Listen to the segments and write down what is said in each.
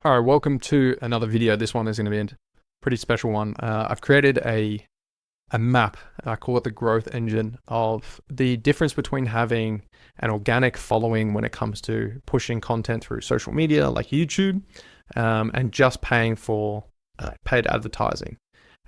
All right, welcome to another video. This one is going to be a pretty special one. I've created a map. I call it the growth engine of the difference between having an organic following when it comes to pushing content through social media like YouTube, and just paying for paid advertising.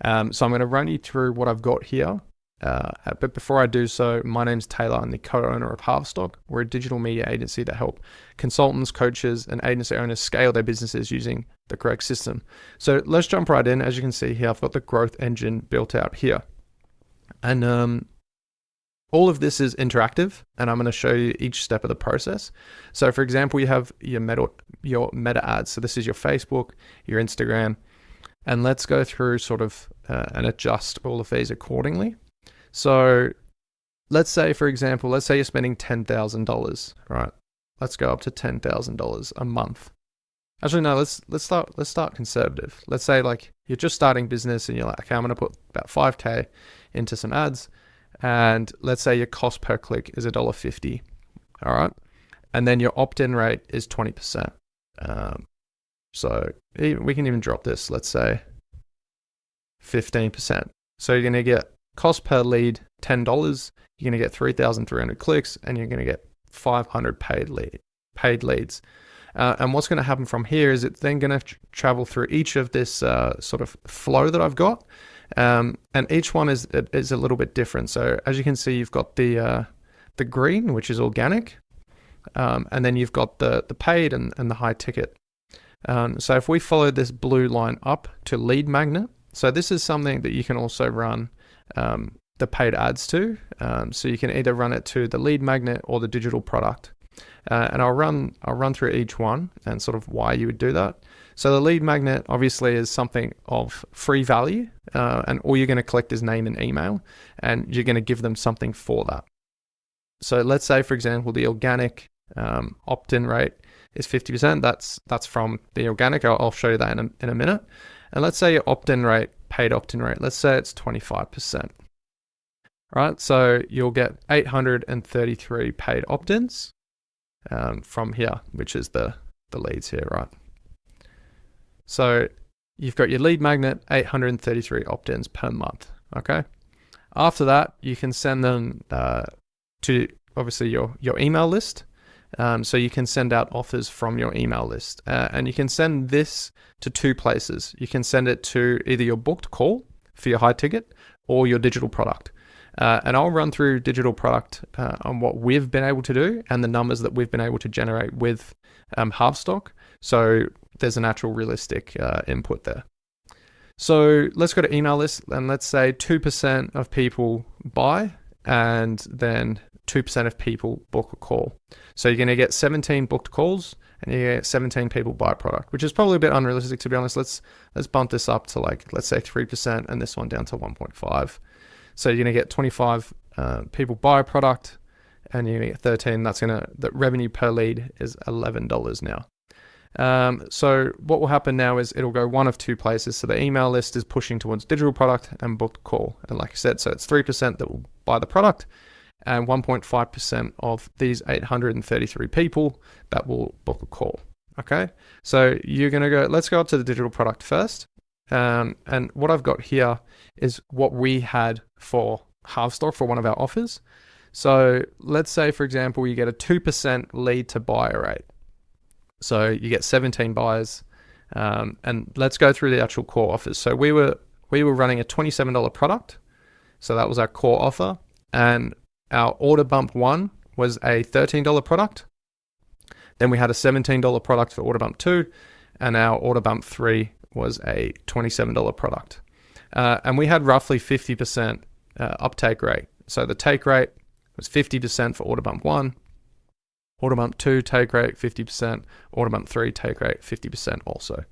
So I'm going to run you through what I've got here. But before I do so, my name's Taylor. I'm the co-owner of Harvstock. We're a digital media agency that help consultants, coaches, and agency owners scale their businesses using the correct system. So let's jump right in. As you can see here, I've got the growth engine built out here. And all of this is interactive, and I'm going to show you each step of the process. So for example, you have your meta ads. So this is your Facebook, your Instagram, and let's go through sort of and adjust all of these accordingly. So let's say, for example, let's say you're spending $10,000, right? Let's go up to $10,000 a month. Actually, no, let's start conservative. Let's say like you're just starting business and you're like, okay, I'm going to put about 5K into some ads. And let's say your cost per click is $1.50. All right. And then your opt-in rate is 20%. So we can even drop this, let's say 15%. So you're going to get cost per lead, $10. You're going to get 3,300 clicks, and you're going to get 500 paid leads. And what's going to happen from here is it's then going to travel through each of this sort of flow that I've got. And each one is a little bit different. So as you can see, you've got the green, which is organic. And then you've got the paid and the high ticket. So if we follow this blue line up to lead magnet, so this is something that you can also run the paid ads to. So you can either run it to the lead magnet or the digital product. And I'll run through each one and sort of why you would do that. So the lead magnet obviously is something of free value, and all you're going to collect is name and email, and you're going to give them something for that. So let's say, for example, the organic opt-in rate is 50%. That's from the organic. I'll show you that in a minute. And let's say your opt-in rate, paid opt-in rate, let's say it's 25%. Right, so you'll get 833 paid opt-ins from here, which is the leads here, right? So you've got your lead magnet, 833 opt-ins per month, okay? After that, you can send them to obviously your email list. So you can send out offers from your email list, and you can send this to two places. You can send it to either your booked call for your high ticket or your digital product. And I'll run through digital product on what we've been able to do and the numbers that we've been able to generate with Harvstock. So there's an actual realistic input there. So let's go to email list, and let's say 2% of people buy, and then 2% of people book a call. So you're going to get 17 booked calls, and you get 17 people buy a product, which is probably a bit unrealistic, to be honest. Let's bump this up to, like, let's say 3%, and this one down to 1.5. So you're going to get 25 people buy a product, and you're going to get 13. The revenue per lead is $11 now. So what will happen now is it'll go one of two places. So the email list is pushing towards digital product and booked call. And like I said, so it's 3% that will buy the product, and 1.5% of these 833 people that will book a call. Okay. So you're going to go, let's go up to the digital product first. And what I've got here is what we had for Harvstock for one of our offers. So let's say, for example, you get a 2% lead to buyer rate. So you get 17 buyers, and let's go through the actual core offers. So we were running a $27 product. So that was our core offer. And our order bump 1 was a $13 product. Then we had a $17 product for order bump 2, and our order bump 3 was a $27 product. And we had roughly 50% uptake rate. So the take rate was 50% for order bump 1, order bump 2 take rate 50%, order bump 3 take rate 50% also.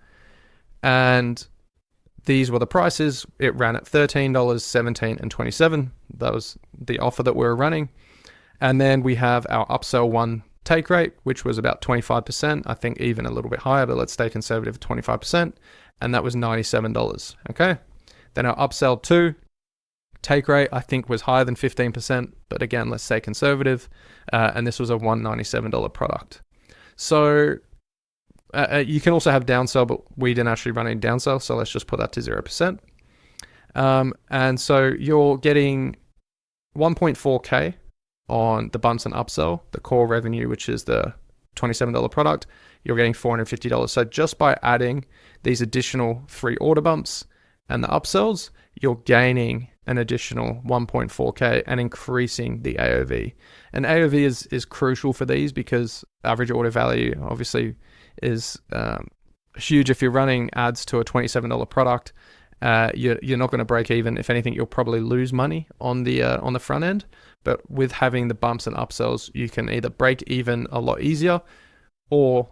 And these were the prices. It ran at $13, $17, and $27. That was the offer that we were running. And then we have our upsell 1 take rate, which was about 25%. I think even a little bit higher, but let's stay conservative at 25%. And that was $97. Okay. Then our upsell 2 take rate, I think, was higher than 15%, but again, let's say conservative. And this was a $197 product. So You can also have downsell, but we didn't actually run any downsell, so let's just put that to 0%. And so you're getting 1.4K on the bumps and upsell, the core revenue, which is the $27 product. You're getting $450. So just by adding these additional 3 order bumps and the upsells, you're gaining an additional 1.4K and increasing the AOV. And AOV is crucial for these because average order value obviously is huge. If you're running ads to a $27 product, you're not going to break even. If anything, you'll probably lose money on the front end. But with having the bumps and upsells, you can either break even a lot easier or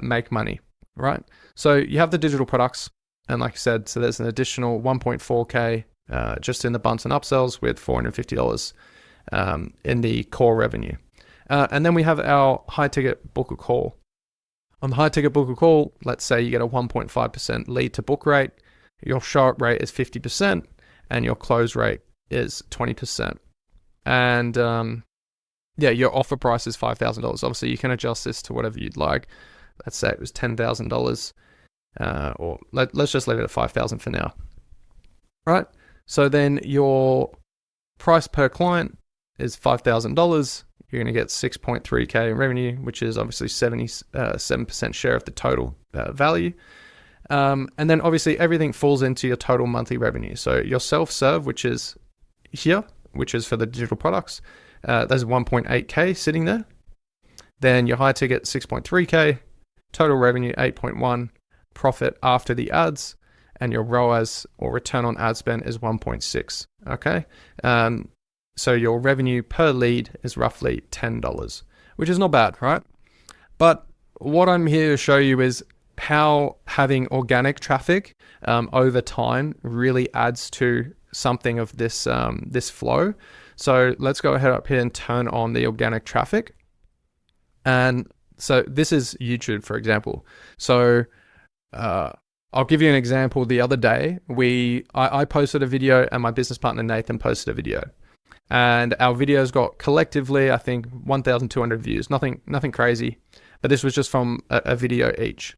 make money, right? So you have the digital products, and like I said, so there's an additional 1.4K just in the bumps and upsells with $450 in the core revenue. And then we have our high ticket book a call. On the high ticket book a call, let's say you get a 1.5% lead to book rate. Your show up rate is 50% and your close rate is 20%. And your offer price is $5,000. Obviously, you can adjust this to whatever you'd like. Let's say it was $10,000, or let's just leave it at $5,000 for now. Right? So then your price per client is $5,000. You're going to get 6.3K in revenue, which is obviously 77% share of the total value. And then obviously everything falls into your total monthly revenue. So your self-serve, which is here, which is for the digital products, there's 1.8K sitting there. Then your high ticket, 6.3K, total revenue, 8.1, profit after the ads, and your ROAS or return on ad spend is 1.6. Okay. So your revenue per lead is roughly $10, which is not bad, right? But what I'm here to show you is how having organic traffic over time really adds to something of this this flow. So let's go ahead up here and turn on the organic traffic. And so this is YouTube, for example. So I'll give you an example. The other day, I posted a video and my business partner Nathan posted a video. And our videos got collectively, I think, 1,200 views. Nothing crazy. But this was just from a video each.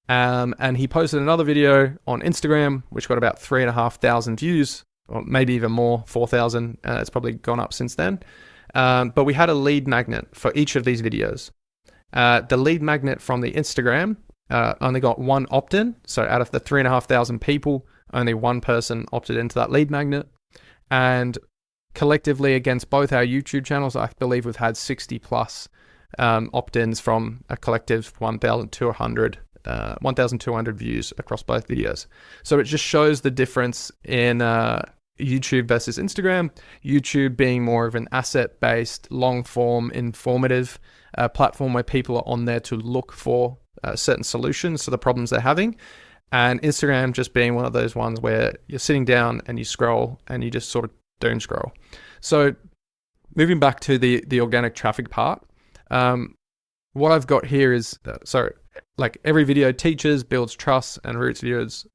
And he posted another video on Instagram, which got about 3,500 views, or maybe even more, 4,000. It's probably gone up since then. But we had a lead magnet for each of these videos. The lead magnet from the Instagram only got 1 opt-in. So out of the 3,500 people, only 1 person opted into that lead magnet. And collectively against both our YouTube channels, I believe we've had 60 plus opt-ins from a collective 1,200 views across both videos. So it just shows the difference in YouTube versus Instagram. YouTube being more of an asset-based, long-form, informative platform where people are on there to look for certain solutions to the problems they're having. And Instagram just being one of those ones where you're sitting down and you scroll and you just sort of doom scroll. So moving back to the organic traffic part, what I've got here is, like every video teaches, builds trust, and routes viewers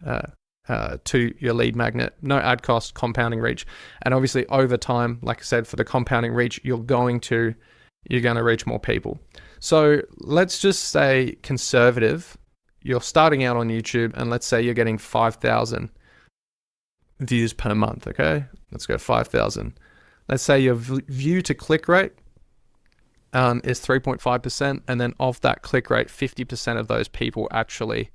to your lead magnet. No ad cost, compounding reach. And obviously over time, like I said, for the compounding reach, you're going to reach more people. So let's just say conservative, you're starting out on YouTube and let's say you're getting 5,000 views per month, okay? Let's go 5,000. Let's say your view to click rate is 3.5%, and then of that click rate, 50% of those people actually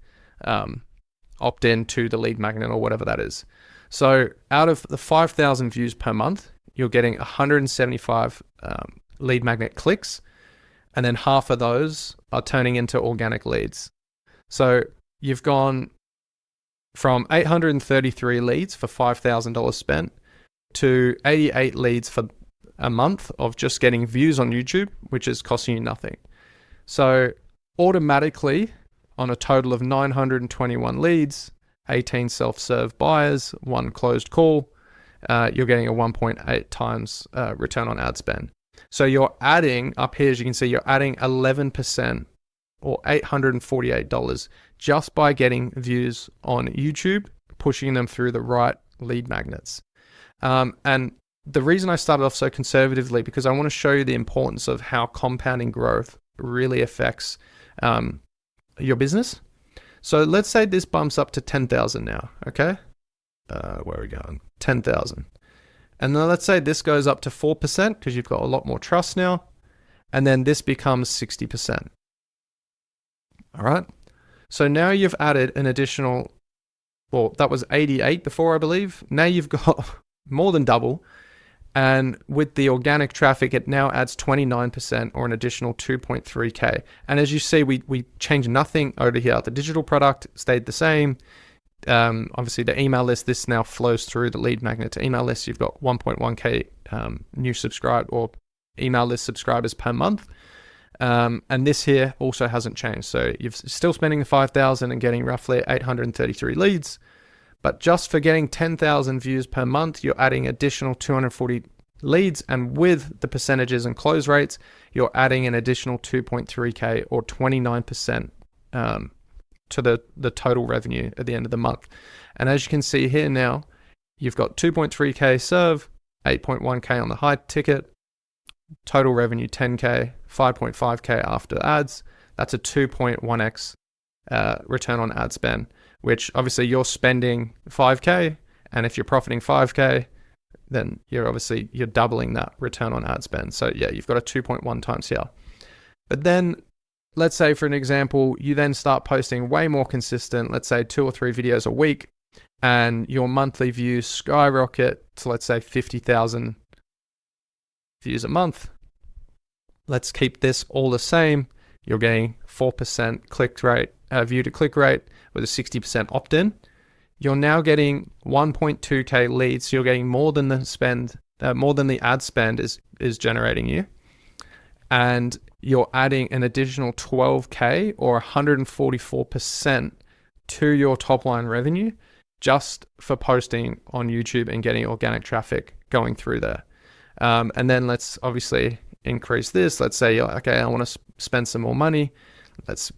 opt in to the lead magnet or whatever that is. So out of the 5,000 views per month, you're getting 175 lead magnet clicks, and then half of those are turning into organic leads. So you've gone from 833 leads for $5,000 spent to 88 leads for a month of just getting views on YouTube, which is costing you nothing. So automatically, on a total of 921 leads, 18 self-serve buyers, 1 closed call, you're getting a 1.8 times return on ad spend. So you're adding, up here as you can see, you're adding 11% or $848 just by getting views on YouTube, pushing them through the right lead magnets. And the reason I started off so conservatively, because I want to show you the importance of how compounding growth really affects your business. So let's say this bumps up to 10,000 now, okay? Where are we going? 10,000. And then let's say this goes up to 4% because you've got a lot more trust now. And then this becomes 60%. All right. So now you've added an additional, well, that was 88 before, I believe. Now you've got more than double. And with the organic traffic, it now adds 29% or an additional 2.3K. And as you see, we changed nothing over here. The digital product stayed the same. Obviously the email list, this now flows through the lead magnet to email list. You've got 1.1K new subscribe or email list subscribers per month. And this here also hasn't changed. So you're still spending the 5,000 and getting roughly 833 leads. But just for getting 10,000 views per month, you're adding additional 240 leads. And with the percentages and close rates, you're adding an additional 2.3K or 29% to the total revenue at the end of the month. And as you can see here now, you've got 2.3K serve, 8.1K on the high ticket, total revenue 10K, 5.5K after ads. That's a 2.1x return on ad spend, which obviously you're spending 5K, and if you're profiting 5K, then you're doubling that return on ad spend. So yeah, you've got a 2.1 times here. But then let's say for an example, you then start posting way more consistent, let's say 2 or 3 videos a week, and your monthly views skyrocket to let's say 50,000 views a month. Let's keep this all the same. You're getting 4% click rate, view to click rate with a 60% opt-in. You're now getting 1.2K leads. So you're getting more than the spend, more than the ad spend is generating you. And you're adding an additional 12K or 144% to your top line revenue just for posting on YouTube and getting organic traffic going through there. And then let's obviously increase this. Let's say you're like, okay, I want to spend some more money. Let's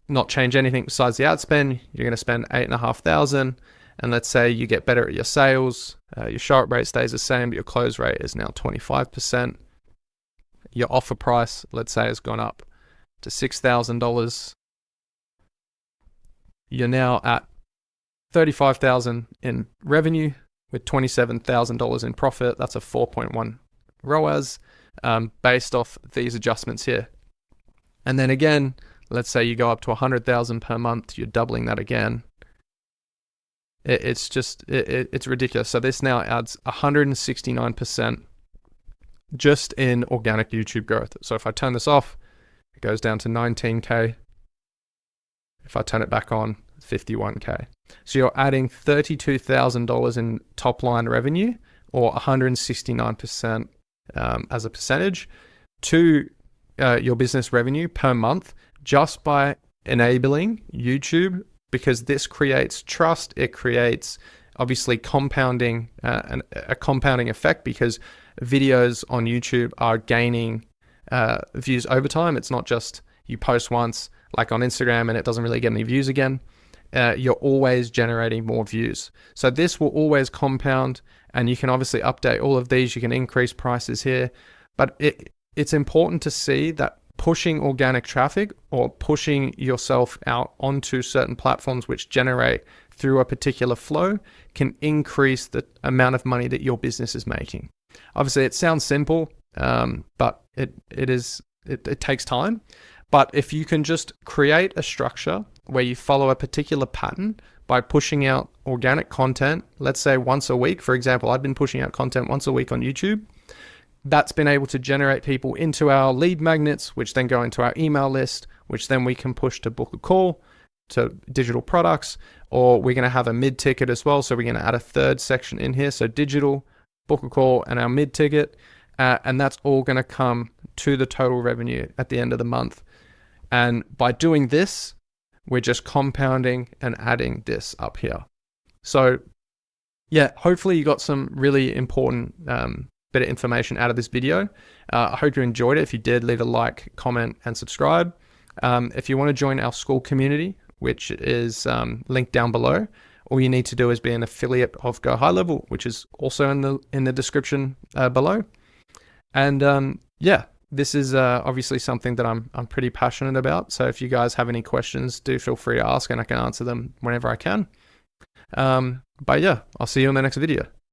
not change anything besides the ad spend. You're going to spend 8,500, and let's say you get better at your sales. Your show up rate stays the same, but your close rate is now 25%. Your offer price, let's say, has gone up to $6,000. You're now at $35,000 in revenue with $27,000 in profit. That's a 4.1 ROAS based off these adjustments here. And then again, let's say you go up to 100,000 per month, you're doubling that again. It's ridiculous. So this now adds 169% just in organic YouTube growth. So if I turn this off, it goes down to 19K. If I turn it back on, 51K. So you're adding $32,000 in top line revenue, or 169% as a percentage to your business revenue per month, just by enabling YouTube, because this creates trust. It creates obviously compounding, a compounding effect, because videos on YouTube are gaining views over time. It's not just you post once like on Instagram and it doesn't really get any views again. You're always generating more views. So this will always compound, and you can obviously update all of these. You can increase prices here, but it's important to see that pushing organic traffic or pushing yourself out onto certain platforms which generate through a particular flow can increase the amount of money that your business is making. Obviously, it sounds simple, but it takes time. But if you can just create a structure where you follow a particular pattern by pushing out organic content, let's say once a week, for example, I've been pushing out content once a week on YouTube. That's been able to generate people into our lead magnets, which then go into our email list, which then we can push to book a call to digital products, or we're going to have a mid-ticket as well. So we're going to add a third section in here. So digital, book a call, and our mid-ticket. And that's all going to come to the total revenue at the end of the month. And by doing this, we're just compounding and adding this up here. So yeah, hopefully you got some really important bit of information out of this video. I hope you enjoyed it. If you did, leave a like, comment, and subscribe. If you want to join our school community, which is linked down below, all you need to do is be an affiliate of Go High Level, which is also in the description below. And yeah, this is obviously something that I'm pretty passionate about. So if you guys have any questions, do feel free to ask, and I can answer them whenever I can. But yeah, I'll see you in the next video.